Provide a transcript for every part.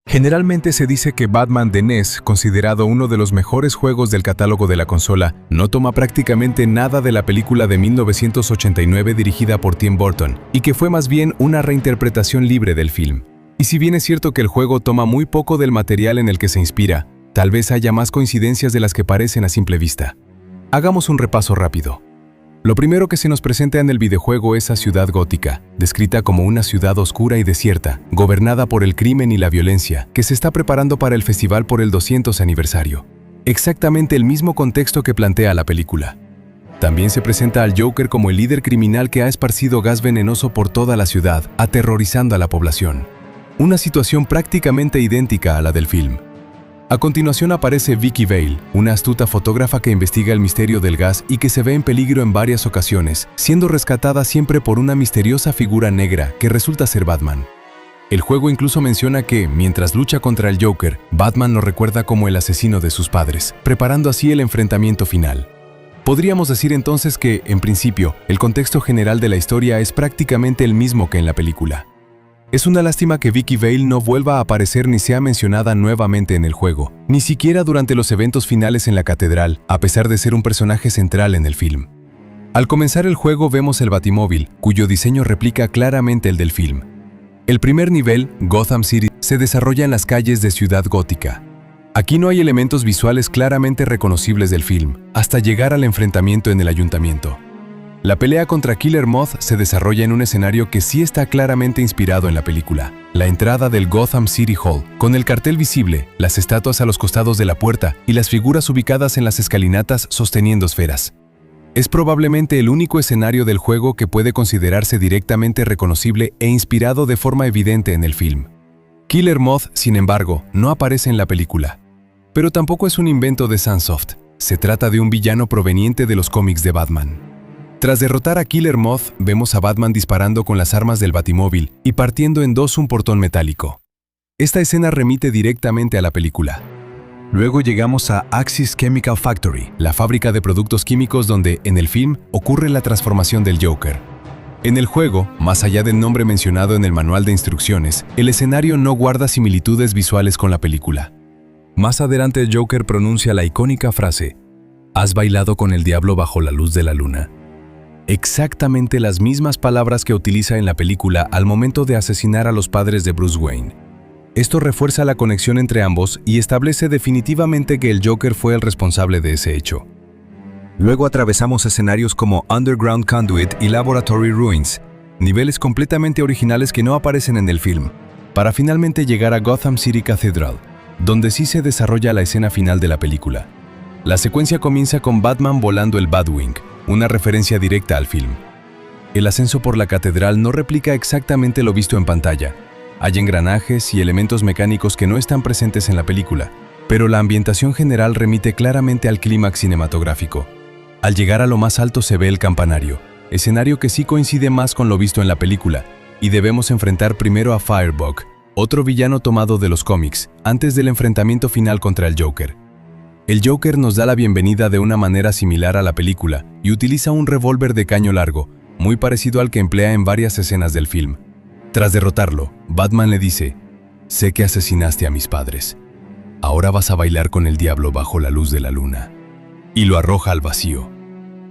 Generalmente se dice que Batman de NES, considerado uno de los mejores juegos del catálogo de la consola, no toma prácticamente nada de la película de 1989 dirigida por Tim Burton, y que fue más bien una reinterpretación libre del film. Y si bien es cierto que el juego toma muy poco del material en el que se inspira, tal vez haya más coincidencias de las que parecen a simple vista. Hagamos un repaso rápido. Lo primero que se nos presenta en el videojuego es a Ciudad Gótica, descrita como una ciudad oscura y desierta, gobernada por el crimen y la violencia, que se está preparando para el festival por el 200 aniversario. Exactamente el mismo contexto que plantea la película. También se presenta al Joker como el líder criminal que ha esparcido gas venenoso por toda la ciudad, aterrorizando a la población. Una situación prácticamente idéntica a la del film. A continuación aparece Vicky Vale, una astuta fotógrafa que investiga el misterio del gas y que se ve en peligro en varias ocasiones, siendo rescatada siempre por una misteriosa figura negra que resulta ser Batman. El juego incluso menciona que, mientras lucha contra el Joker, Batman lo recuerda como el asesino de sus padres, preparando así el enfrentamiento final. Podríamos decir entonces que, en principio, el contexto general de la historia es prácticamente el mismo que en la película. Es una lástima que Vicky Vale no vuelva a aparecer ni sea mencionada nuevamente en el juego, ni siquiera durante los eventos finales en la catedral, a pesar de ser un personaje central en el film. Al comenzar el juego vemos el Batimóvil, cuyo diseño replica claramente el del film. El primer nivel, Gotham City, se desarrolla en las calles de Ciudad Gótica. Aquí no hay elementos visuales claramente reconocibles del film, hasta llegar al enfrentamiento en el ayuntamiento. La pelea contra Killer Moth se desarrolla en un escenario que sí está claramente inspirado en la película, la entrada del Gotham City Hall, con el cartel visible, las estatuas a los costados de la puerta y las figuras ubicadas en las escalinatas sosteniendo esferas. Es probablemente el único escenario del juego que puede considerarse directamente reconocible e inspirado de forma evidente en el film. Killer Moth, sin embargo, no aparece en la película. Pero tampoco es un invento de Sunsoft, se trata de un villano proveniente de los cómics de Batman. Tras derrotar a Killer Moth, vemos a Batman disparando con las armas del Batimóvil y partiendo en dos un portón metálico. Esta escena remite directamente a la película. Luego llegamos a Axis Chemical Factory, la fábrica de productos químicos donde, en el film, ocurre la transformación del Joker. En el juego, más allá del nombre mencionado en el manual de instrucciones, el escenario no guarda similitudes visuales con la película. Más adelante el Joker pronuncia la icónica frase: «¿Has bailado con el diablo bajo la luz de la luna?». Exactamente las mismas palabras que utiliza en la película al momento de asesinar a los padres de Bruce Wayne. Esto refuerza la conexión entre ambos y establece definitivamente que el Joker fue el responsable de ese hecho. Luego atravesamos escenarios como Underground Conduit y Laboratory Ruins, niveles completamente originales que no aparecen en el film, para finalmente llegar a Gotham City Cathedral, donde sí se desarrolla la escena final de la película. La secuencia comienza con Batman volando el Batwing, una referencia directa al film. El ascenso por la catedral no replica exactamente lo visto en pantalla. Hay engranajes y elementos mecánicos que no están presentes en la película, pero la ambientación general remite claramente al clímax cinematográfico. Al llegar a lo más alto se ve el campanario, escenario que sí coincide más con lo visto en la película, y debemos enfrentar primero a Firebug, otro villano tomado de los cómics, antes del enfrentamiento final contra el Joker. El Joker nos da la bienvenida de una manera similar a la película y utiliza un revólver de caño largo, muy parecido al que emplea en varias escenas del film. Tras derrotarlo, Batman le dice: «Sé que asesinaste a mis padres. Ahora vas a bailar con el diablo bajo la luz de la luna». Y lo arroja al vacío.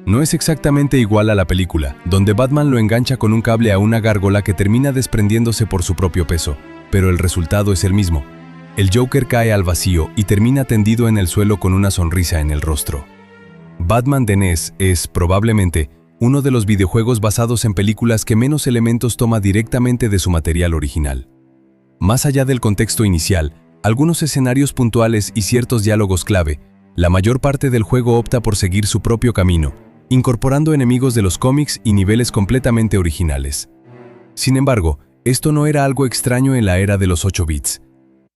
No es exactamente igual a la película, donde Batman lo engancha con un cable a una gárgola que termina desprendiéndose por su propio peso, pero el resultado es el mismo. El Joker cae al vacío y termina tendido en el suelo con una sonrisa en el rostro. Batman de NES es, probablemente, uno de los videojuegos basados en películas que menos elementos toma directamente de su material original. Más allá del contexto inicial, algunos escenarios puntuales y ciertos diálogos clave, la mayor parte del juego opta por seguir su propio camino, incorporando enemigos de los cómics y niveles completamente originales. Sin embargo, esto no era algo extraño en la era de los 8 bits.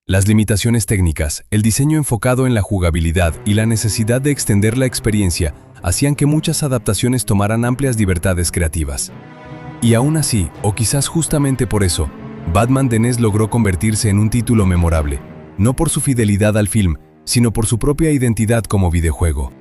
Las limitaciones técnicas, el diseño enfocado en la jugabilidad y la necesidad de extender la experiencia hacían que muchas adaptaciones tomaran amplias libertades creativas. Y aún así, o quizás justamente por eso, Batman de NES logró convertirse en un título memorable, no por su fidelidad al film, sino por su propia identidad como videojuego.